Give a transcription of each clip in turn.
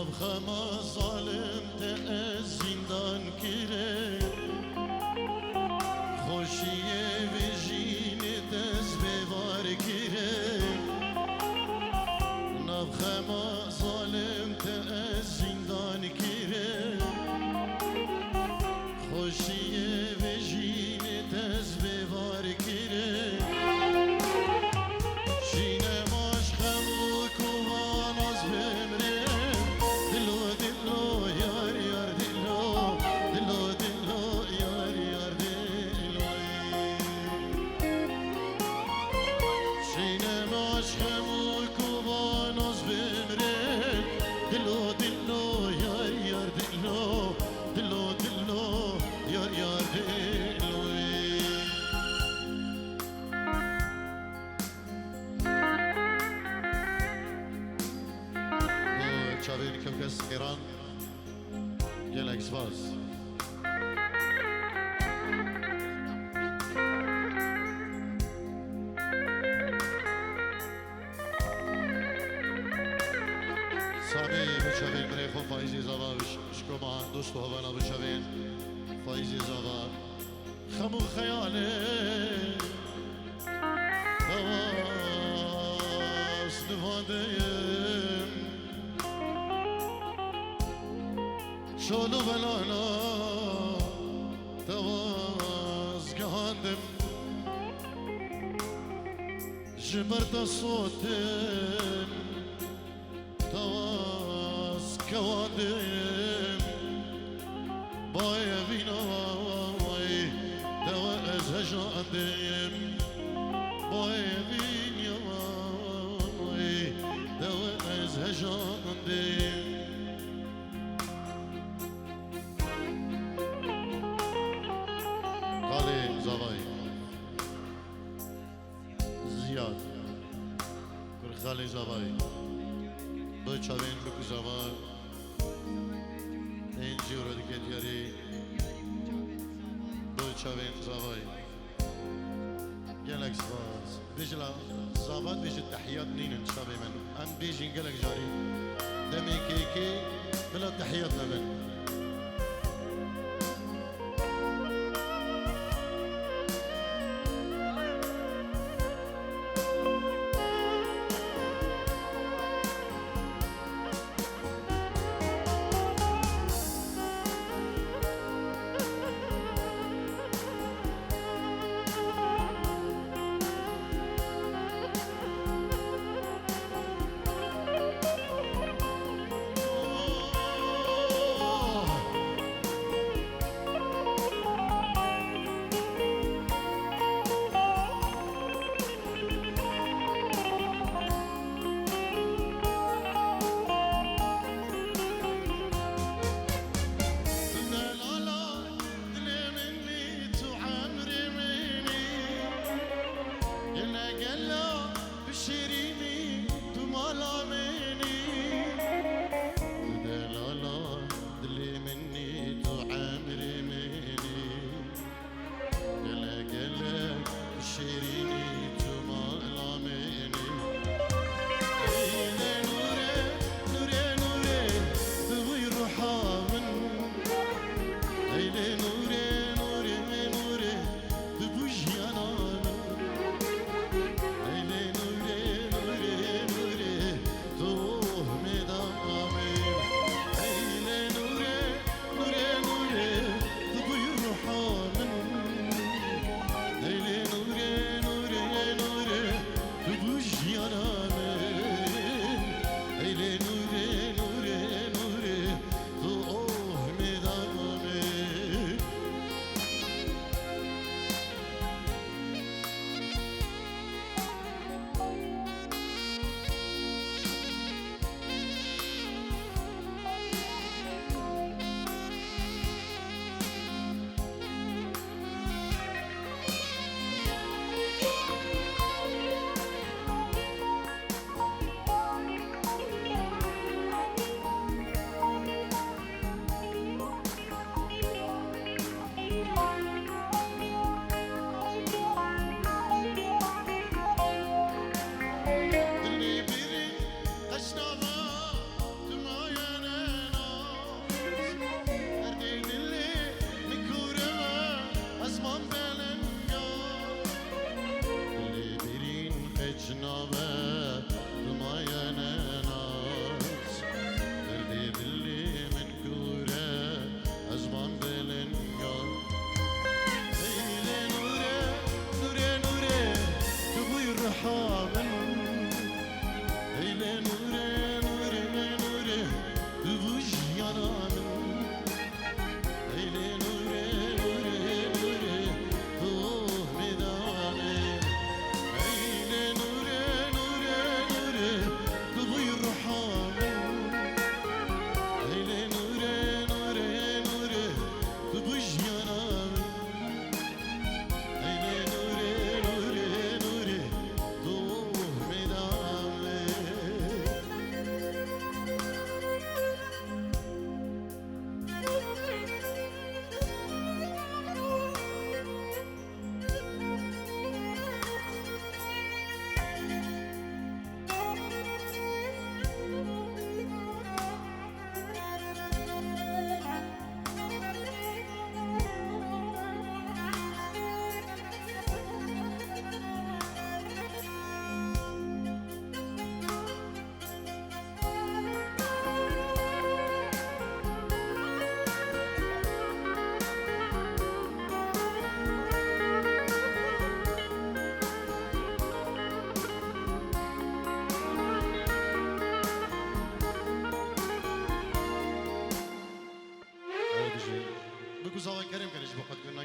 نافخما ظالم تأز زندان كره خوشیه و جین دست ببار كره نافخما ظالم تأز زندان كره خوشیه و جین دست ببار كره شابين كوكس إيران جالك سباس سامي بشابين مريخو فايزي زابا شكو مع دوستو هوانا بشابين فايزي زابا خمو خيالي خواس نفاديم شولو بلانا تواز قهاندم جبرت صوتم تواز كواندم بايا بينا دوا ازهجاندم بايا بينا دوا ازهجاندم زاوای زیاد کرخالی زاوای دو چاوین بکو زاوای اینجی رو دیگه دیاری دو چاوین زاوای گلک سواز بیجلا زاوات بیج تحیات نینن شابی من ام بیجین گلک جاری دمی کیکی بلا تحیات نبن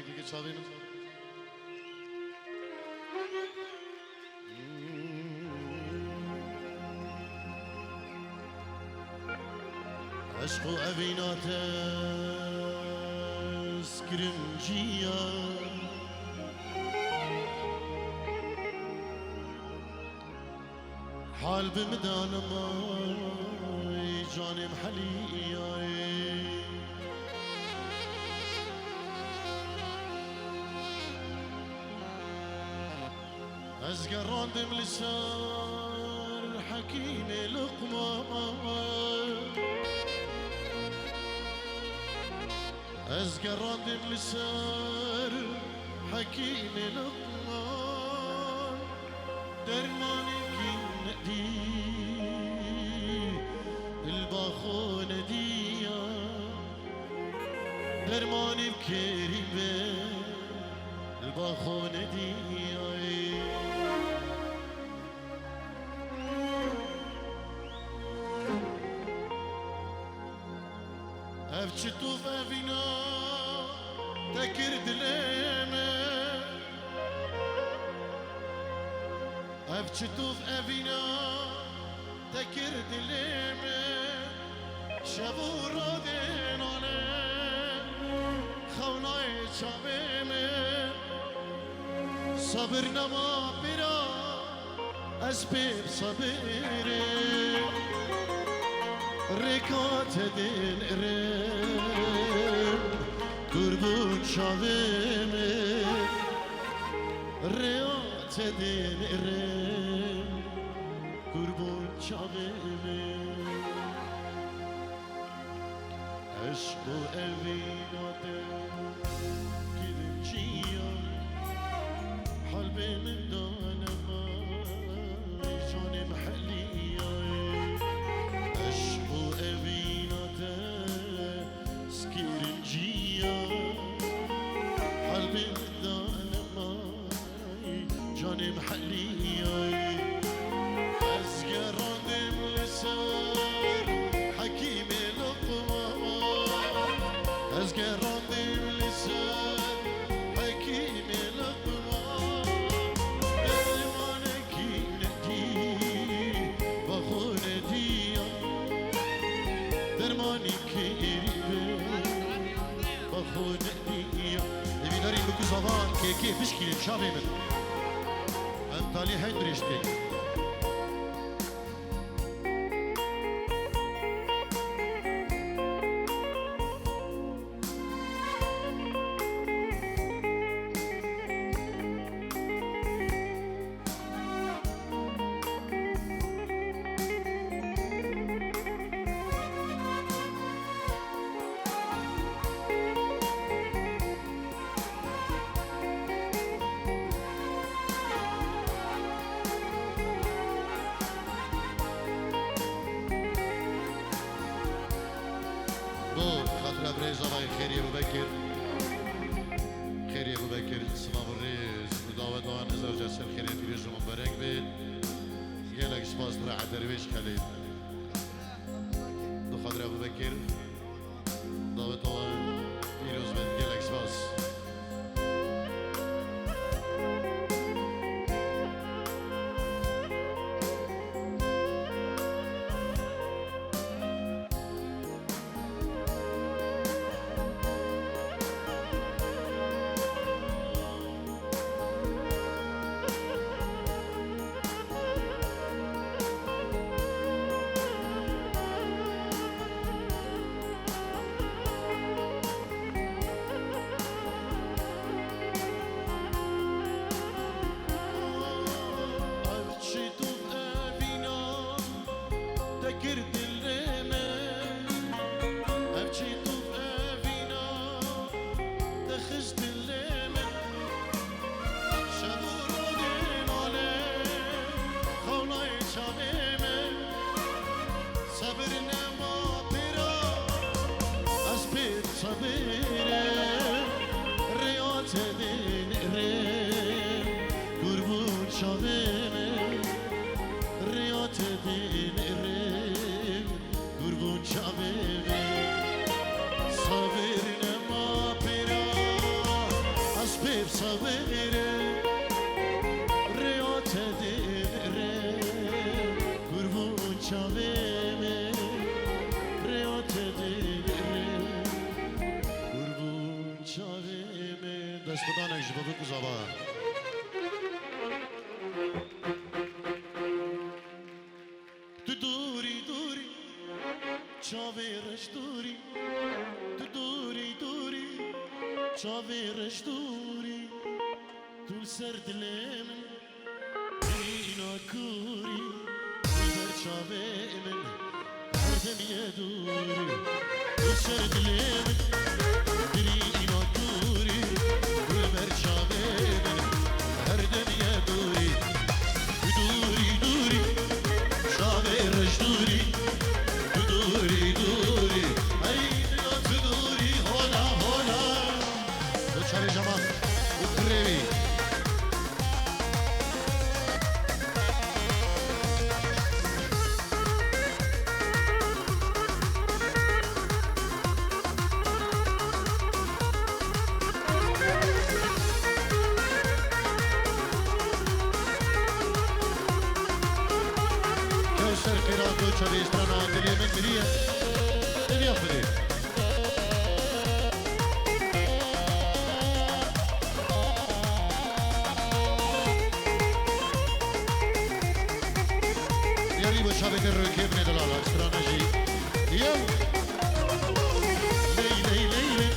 مانگی که چاوینم عشق و عبینات اسکرنجیا حال بمدانم ای جانم حلیای از گراندم لسان حکیم لقمان از گراندم لسان حکیم لقمان درمانی کی ندی الباخو ندیا درمانی بکریمه الباخو ندیا أفشتو فافينا تكرد ليمة أفشتو فافينا تكرد ليمة شابو رادين على خوناي شابيمة صبرنا ما برا أسبيب صبري رکات دل رم قربون شاوم ریات دل رم قربون شاوم عشق و اوینات گیرم چیا حال به من دانم جانم حلیا جانم حلياي أزقرانم لسان حكيم لقمان أزقرانم لسان حكيم لقمان درمانك ندي بخو نديا درمانك قريبه بخو نديا نبي داري لكو زمان كيف بشكي شابي من تالي هندريشتي بريز الله خير يا ابو بكر خير يا ابو بكر سلام الريز ودعوة وان هزار جسر خير يتريج مبارك بيت يالك سباس برا عدرويش خليل دو خاطر ابو بكر دعوة وان يروز بيت يالك سباس دست بدانك جبابك زبا تدوري دوري شافي رش دوري تدوري دوري شافي رش دوري طول سرد لمن دينا كوري والبر شافي من هردم يدوري طول سرد لمن دينا كوري والبر شافي من هردم يدوري دوري دوري شافي رش دوري دوري دوري هاي دوري هولا هولا وشاري جمال وكريمي كوثر قراءة وشاري استرانا دليل من مريا دليل أفضل ياريبو شابك الركيب من دلالة استرانا جي يوم لي لي لي لي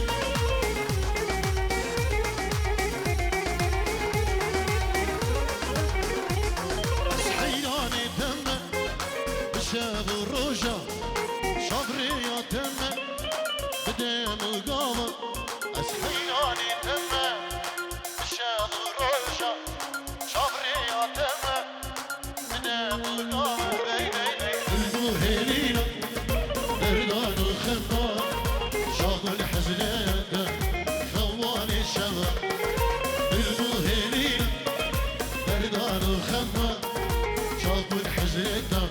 حيراني دمه بشاب الرجا شبري يا دمه بدم القامة حيراني دمه بشاب الرجا شبري يا دمه بدم القامة البوهيلينا بردان الخمار شاغل حزناته خواني الشغل البوهيلينا بردان الخمار شاغل حزناته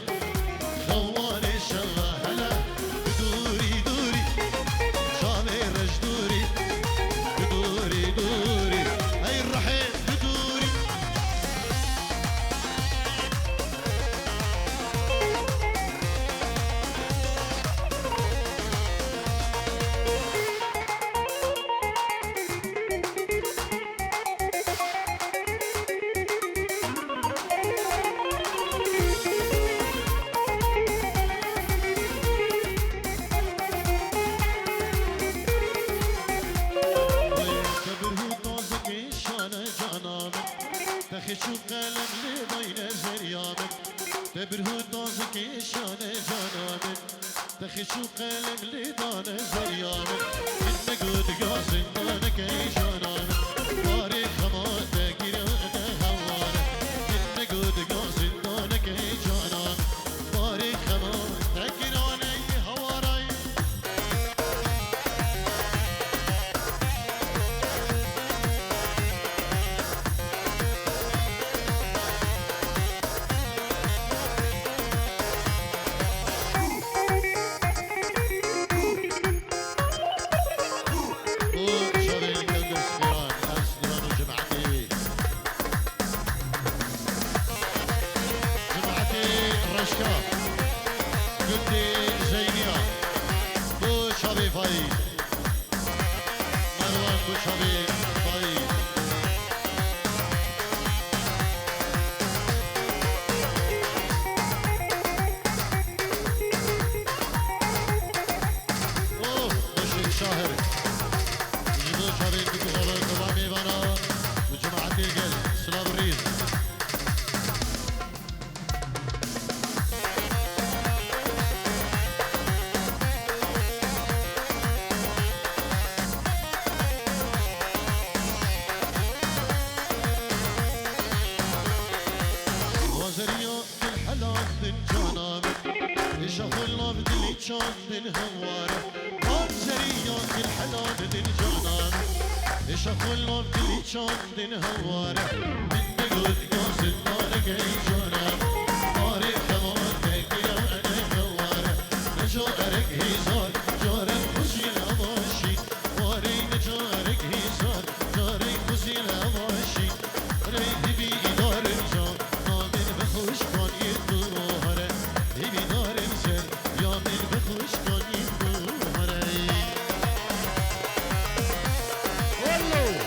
خواني الشغل هلا دوري دوري شامي رش دوري دوري دوري هاي الرحيم دوري كبره طازك شانه جانامك تخشو قلم لبين زريامك كبره طازك شانه جانامك تخشو قلم لبين زريامك انت قد قاسم دانك جانامك واري خماتك يرانا هوانك انت قد قاسم دانك جانامك واري خماتك يرانا هوانك وشغل كل اسكران اسكران وجمعتي جمعتي رشكا قلتي زينيا بو شابي فايد مروان بو شابي فايد اوه بشير شاهر جدو شابي بكو غلط طبعا ميوانا وجمعتي قل سلام الريز وزريو الحلال دن جانامك يشغلنا بدلي شان دن هواره وزريو الحلال دن جانامك يشغلنا بدلي شان دن هواره من نقول قاصد مالك اي جانام ماري خماتك يا انا هواره نجارك هزار جارك خزين اماشي ماري نجارك هزار جارك خزين اماشي ريت بي دار الجان نامن بخوش کن این دوره همی دارم سر یا من بخوش کن این دوره والله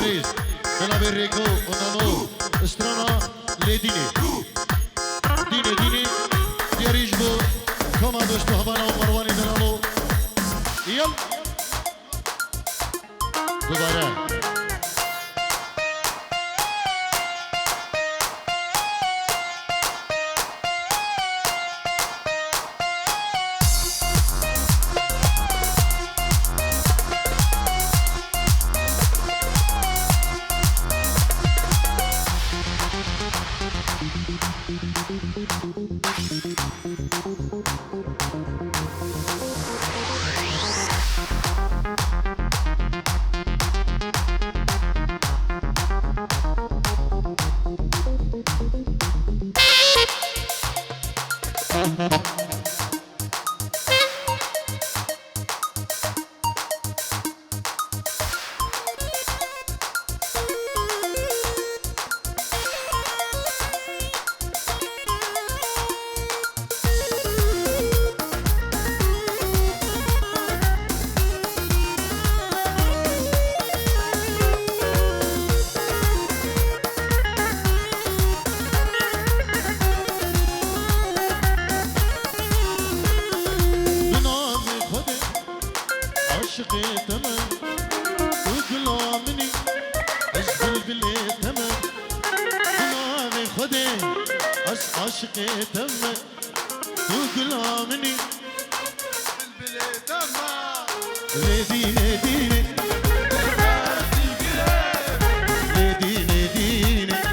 بريز بلا ريكو ونانو استرانا لديني ديني دياريج بو كما دوشتو هبانا ومرواني دلالو يلا دوباره عاشقي تمه وقلا مني البلي تمه ليدي ليديني ليدي ليديني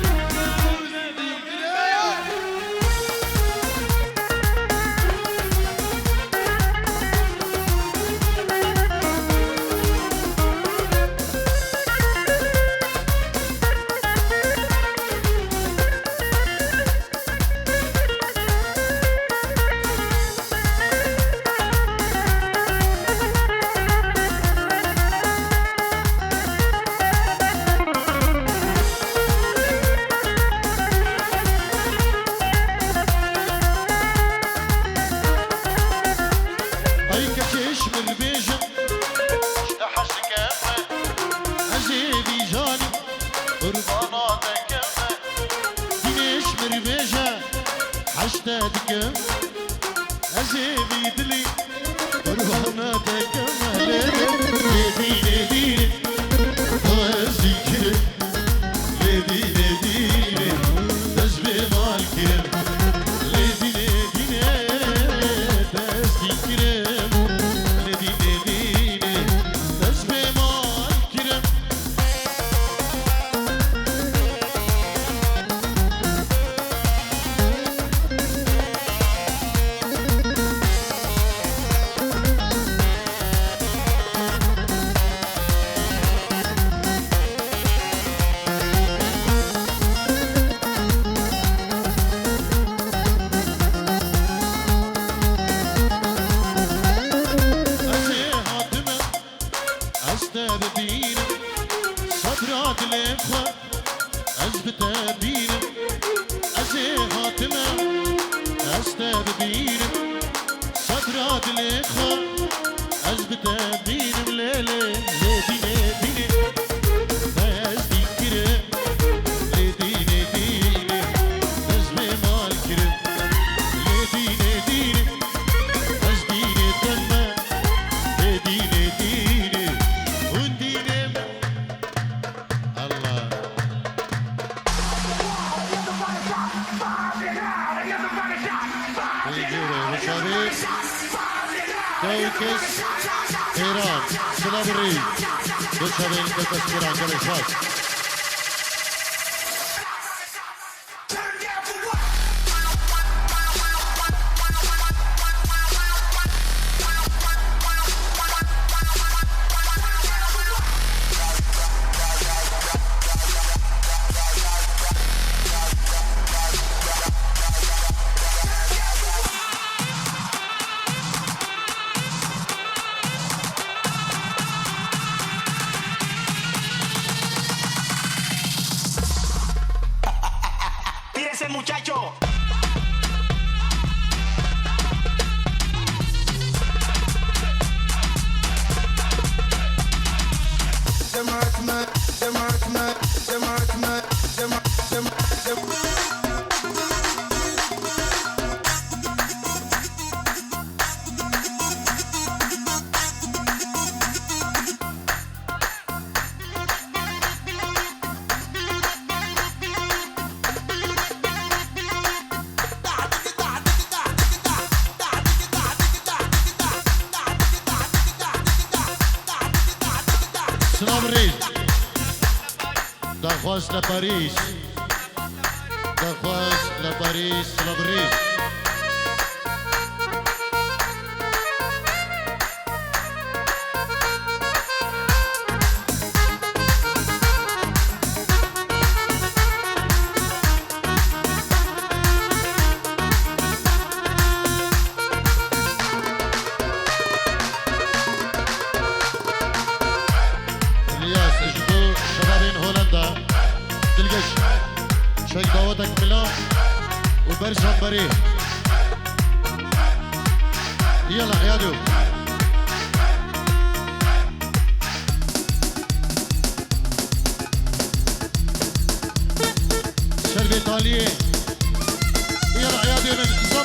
عشتك أزيبي دلي قرباناتك ليدي ليدي وأزيك ليدي ليدي تزبي مالك ليدي ليدي تزبي ليدي ليدي تزبي مالك صدرات الإخوة أثبت بينا أزي خاتمة أستاذ بينا صدرات الإخوة أثبت بينا مليلة ليدي ليدي فازدي كرم ليدي ليدي تزبي مال كرم ليدي ليدي فازدي دمه ليدي ليدي ودي كوكس إيران سلابري بتشابين كوكس إيران كالشاش بالريج دخواست لباريس دخواست لباريس صلاة بالريج شيك دعوتك ميلان وبرشا بريه يلا عيادو شرب ايطالي يلا عيادو من